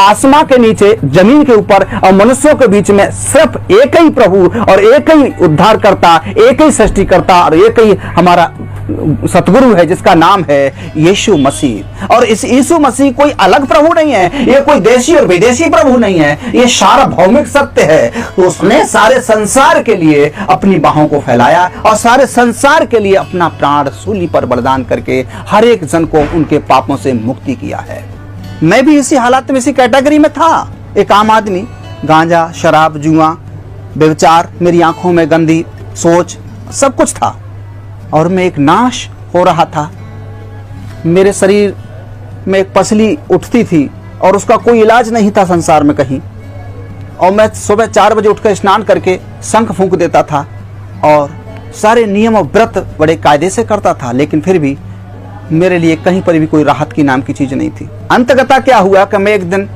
आसमां के नीचे, जमीन के ऊपर और मनुष्यों के बीच में सिर्फ एक ही प्रभु और एक ही उद्धारकर्ता, एक ही सृष्टिकर्ता और एक ही हमारा सतगुरु है, जिसका नाम है यीशु मसीह। और इस यीशु मसीह कोई अलग प्रभु नहीं है, ये कोई देशी और विदेशी प्रभु नहीं है, ये सार्वभौमिक सत्य है। तो उसने सारे संसार के लिए अपनी बाहों को फैलाया और सारे संसार के लिए अपना प्राण सूली पर बलिदान करके हर एक जन को उनके पापों से मुक्ति किया है। मैं भी इसी हालात में, इसी कैटेगरी में था, एक आम आदमी। गांजा, शराब, जुआ, व्यभिचार, मेरी आंखों में गंदी सोच, सब कुछ था और मैं एक नाश हो रहा था। मेरे शरीर में एक पसली उठती थी और उसका कोई इलाज नहीं था संसार में कहीं। और मैं सुबह 4 बजे उठकर स्नान करके शंख फूंक देता था और सारे नियम और व्रत बड़े कायदे से करता था, लेकिन फिर भी मेरे लिए कहीं पर भी कोई राहत की नाम की चीज नहीं थी। अंततः क्या हुआ कि मैं एक दिन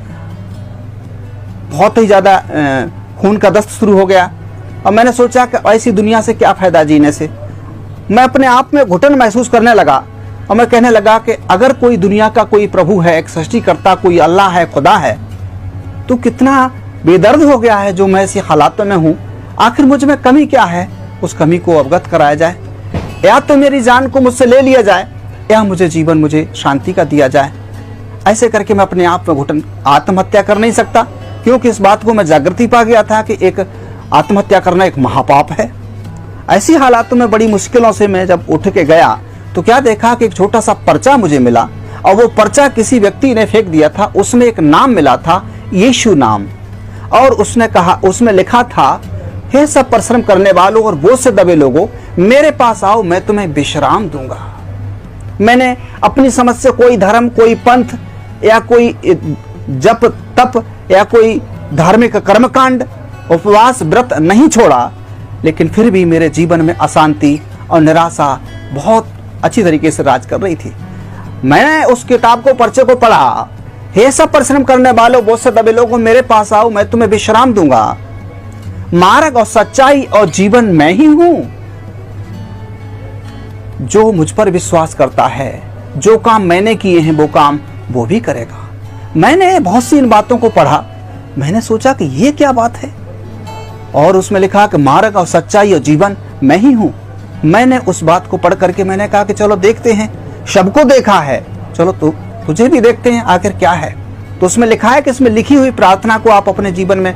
बहुत ही ज्यादा खून का दस्त शुरू हो गया और मैंने सोचा कि ऐसी दुनिया से क्या फायदा जीने से। मैं अपने आप में घुटन महसूस करने लगा और मैं कहने लगा कि अगर कोई दुनिया का कोई प्रभु है, एक सृष्टिकर्ता, कोई अल्लाह है, खुदा है, तो कितना बेदर्द हो गया है जो मैं ऐसी हालातों में हूँ। आखिर मुझ में कमी क्या है, उस कमी को अवगत कराया जाए, या तो मेरी जान को मुझसे ले लिया जाए या मुझे शांति का दिया जाए। ऐसे करके मैं अपने आप में घुटन, आत्महत्या कर नहीं सकता, क्योंकि इस बात को मैं जागृति पा गया था कि एक आत्महत्या करना एक महापाप है। ऐसी हालातों में बड़ी मुश्किलों से मैं जब उठ के गया तो क्या देखा कि एक छोटा सा पर्चा मुझे मिला और वो पर्चा किसी व्यक्ति ने फेंक दिया था। उसमें एक नाम मिला था, यीशु नाम, और उसने कहा, उसमें लिखा था, हे सब परिश्रम करने वालों और बोझ से दबे लोगों, मेरे पास आओ, मैं तुम्हें विश्राम दूंगा। मैंने अपनी समझ से कोई धर्म, कोई पंथ या कोई जप तप या कोई धार्मिक कर्मकांड, उपवास, व्रत नहीं छोड़ा, लेकिन फिर भी मेरे जीवन में अशांति और निराशा बहुत अच्छी तरीके से राज कर रही थी। मैंने उस किताब को, पर्चे को पढ़ा, हे सब परिश्रम करने वालों, बोझ से दबे लोगों, मेरे पास आओ, मैं तुम्हें विश्राम दूंगा। मार्ग और सच्चाई और जीवन मैं ही हूं। जो मुझ पर विश्वास करता है, जो काम मैंने किए हैं वो काम वो भी करेगा। मैंने बहुत सी इन बातों को पढ़ा, मैंने सोचा कि ये क्या बात है, और उसमें लिखा कि मार्ग और सच्चाई और जीवन मैं ही हूं। मैंने उस बात को पढ़ करके मैंने कहा कि चलो देखते हैं, सबको देखा है, चलो तुझे भी देखते हैं आखिर क्या है। तो उसमें लिखा है कि इसमें लिखी हुई प्रार्थना को आप अपने जीवन में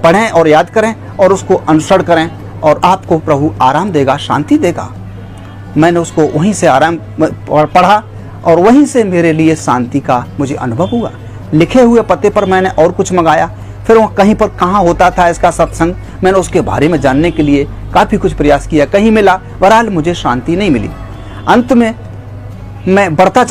पढ़ें और याद करें और उसको अनुसरण करें और आपको प्रभु आराम देगा, शांति देगा। मैंने उसको वहीं से आराम पढ़ा और वहीं से मेरे लिए शांति का मुझे अनुभव हुआ। लिखे हुए पते पर मैंने और कुछ मंगाया, फिर वो कहीं पर कहाँ होता था इसका सत्संग, मैंने उसके बारे में जानने के लिए काफ़ी कुछ प्रयास किया, कहीं मिला, बहरहाल मुझे शांति नहीं मिली। अंत में मैं बढ़ता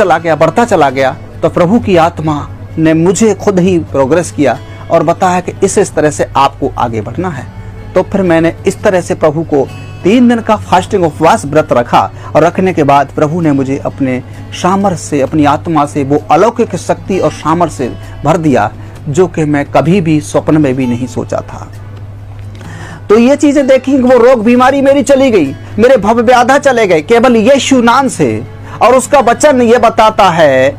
चला गया तो प्रभु की आत्मा ने मुझे खुद ही प्रोग्रेस किया और बताया कि इस तरह से आपको आगे बढ़ना है। तो फिर मैंने इस तरह से प्रभु को 3 दिन का फास्टिंग उपवास व्रत रखा और रखने के बाद प्रभु ने मुझे अपने सामर्थ्य से, अपनी आत्मा से वो अलौकिक शक्ति और सामर्थ्य से भर दिया जो कि मैं कभी भी स्वप्न में भी नहीं सोचा था। तो ये चीजें देखी, वो रोग बीमारी मेरी चली गई, मेरे भव व्याधा चले गए केवल यीशु नाम से। और उसका वचन ये बताता है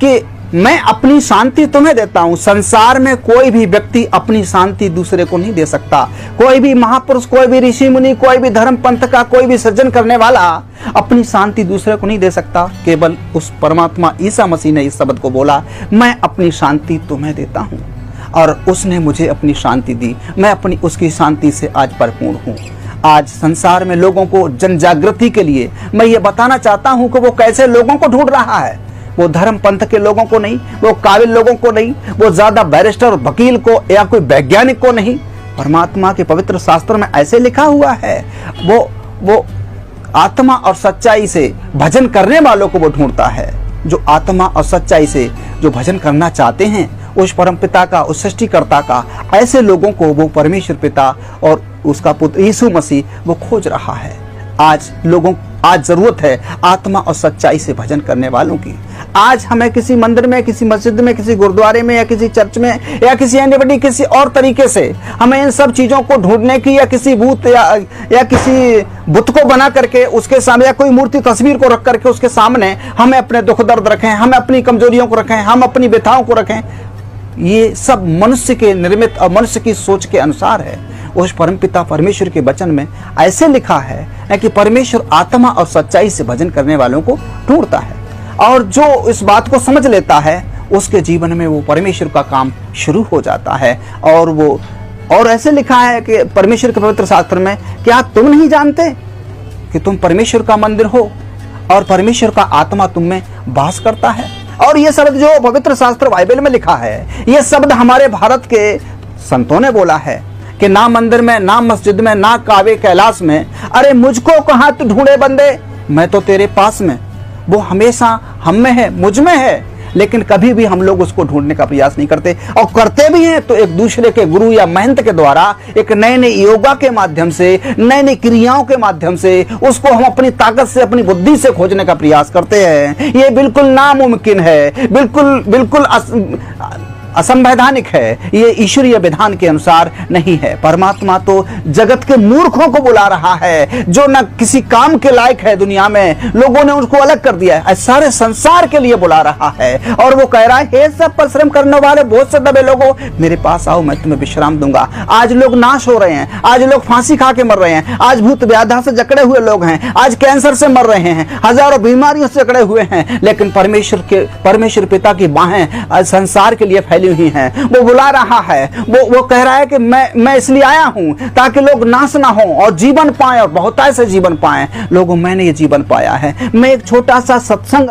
कि मैं अपनी शांति तुम्हें देता हूं। संसार में कोई भी व्यक्ति अपनी शांति दूसरे को नहीं दे सकता। कोई भी महापुरुष, कोई भी ऋषि मुनि, कोई भी धर्म पंथ का कोई भी सृजन करने वाला अपनी शांति दूसरे को नहीं दे सकता। केवल उस परमात्मा ईसा मसीह ने इस शब्द को बोला, मैं अपनी शांति तुम्हें देता हूं, और उसने मुझे अपनी शांति दी। मैं अपनी उसकी शांति से आज परिपूर्ण हूं। आज संसार में लोगों को जन जागृति के लिए मैं ये बताना चाहता हूं कि वो कैसे लोगों को ढूंढ रहा है। वो धर्म पंथ के लोगों को नहीं, वो काबिल लोगों को नहीं, वो ज्यादा बैरिस्टर वकील को या कोई वैज्ञानिक को नहीं। परमात्मा के पवित्र शास्त्र में ऐसे लिखा हुआ है, वो आत्मा और सच्चाई से भजन करने वालों को वो ढूंढता है। जो आत्मा और सच्चाई से जो भजन करना चाहते हैं उस परम पिता का, उस सृष्टिकर्ता का, ऐसे लोगों को वो परमेश्वर पिता और उसका पुत्र यीशु मसीह वो खोज रहा है। आज जरूरत है आत्मा और सच्चाई से भजन करने वालों की। आज हमें किसी मंदिर में, किसी मस्जिद में, किसी गुरुद्वारे में या किसी चर्च में या किसी एनीबडी किसी और तरीके से हमें इन सब चीजों को ढूंढने की, या किसी भूत या किसी बुत को बना करके उसके सामने, या कोई मूर्ति तस्वीर को रख करके उसके सामने हमें अपने दुख दर्द रखें, हम अपनी कमजोरियों को रखें, हम अपनी व्यथाओं को रखें। ये सब मनुष्य के निर्मित और मनुष्य की सोच के अनुसार है। उस परमपिता परमेश्वर के वचन में ऐसे लिखा है कि परमेश्वर आत्मा और सच्चाई से भजन करने वालों को ढूंढता है, और जो इस बात को समझ लेता है उसके जीवन में वो परमेश्वर का काम शुरू हो जाता है। और ऐसे लिखा है कि परमेश्वर के पवित्र शास्त्र में, क्या तुम नहीं जानते कि तुम परमेश्वर का मंदिर हो और परमेश्वर का आत्मा तुम में वास करता है। और ये शब्द जो पवित्र शास्त्र बाइबल में लिखा है, ये शब्द हमारे भारत के संतों ने बोला है कि ना मंदिर में, ना मस्जिद में, ना कावे कैलाश में, अरे मुझको कहाँ तू ढूंढे बंदे, मैं तो तेरे पास में। वो हमेशा हम में है, मुझ में है, लेकिन कभी भी हम लोग उसको ढूंढने का प्रयास नहीं करते, और करते भी हैं तो एक दूसरे के गुरु या महंत के द्वारा, एक नए नए योगा के माध्यम से, नए नई क्रियाओं के माध्यम से उसको हम अपनी ताकत से, अपनी बुद्धि से खोजने का प्रयास करते हैं। ये बिल्कुल नामुमकिन है, बिल्कुल असंवैधानिक है, ये ईश्वरीय विधान के अनुसार नहीं है। परमात्मा तो जगत के मूर्खों को बुला रहा है, जो न किसी काम के लायक है, दुनिया में लोगों ने उसको अलग कर दिया है, सारे संसार के लिए बुला रहा है। और वो कह रहा है, हे सब परिश्रम करने वाले बहुत से दबे लोगों, मेरे पास आओ, मैं तुम्हें विश्राम दूंगा। आज लोग नाश हो रहे हैं, आज लोग फांसी खा के मर रहे हैं, आज भूत व्याधा से जकड़े हुए लोग हैं, आज कैंसर से मर रहे हैं, हजारों बीमारियों से जकड़े हुए हैं, लेकिन परमेश्वर पिता की बाहें संसार के लिए हुई हैं। वो बुला रहा है, वो कह रहा है कि मैं इसलिए आया हूं ताकि लोग नाश ना हो और जीवन पाएं, और बहुतायत से जीवन पाएं। लोगों, मैंने ये जीवन पाया है। मैं एक छोटा सा सत्संग